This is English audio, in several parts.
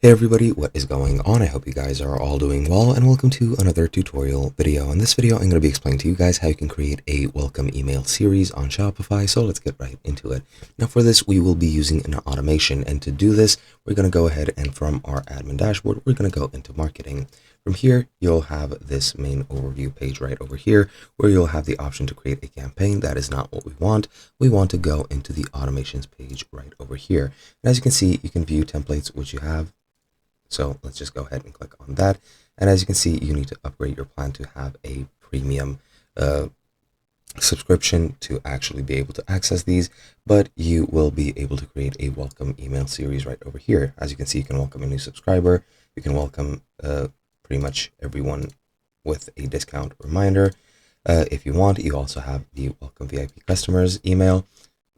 Hey everybody, what is going on? I hope you guys are all doing well, and welcome to another tutorial video. In this video, I'm going to be explaining to you guys how you can create a welcome email series on Shopify, so let's get right into it. Now for this, we will be using an automation, and to do this, we're going to go ahead and from our admin dashboard, we're going to go into marketing. From here, you'll have this main overview page right over here, where you'll have the option to create a campaign. That is not what we want. We want to go into the automations page right over here. And as you can see, you can view templates, which you have. So let's just go ahead and click on that. And as you can see, you need to upgrade your plan to have a premium subscription to actually be able to access these, but you will be able to create a welcome email series right over here. As you can see, you can welcome a new subscriber. You can welcome pretty much everyone with a discount reminder. If you want, you also have the welcome VIP customers email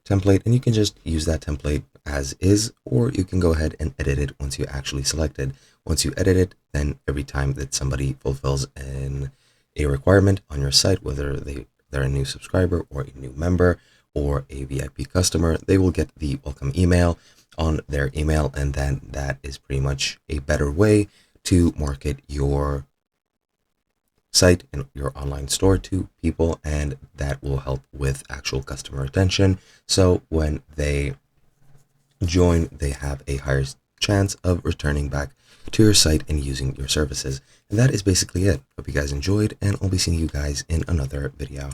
template, and you can just use that template as is, or you can go ahead and edit it once you actually select it. Once you edit it, then every time that somebody fulfills a requirement on your site, whether they're a new subscriber or a new member or a VIP customer, they will get the welcome email on their email, and then that is pretty much a better way to market your site and your online store to people, and that will help with actual customer retention. So when they join, they have a higher chance of returning back to your site and using your services. And that is basically it. Hope you guys enjoyed, and I'll be seeing you guys in another video.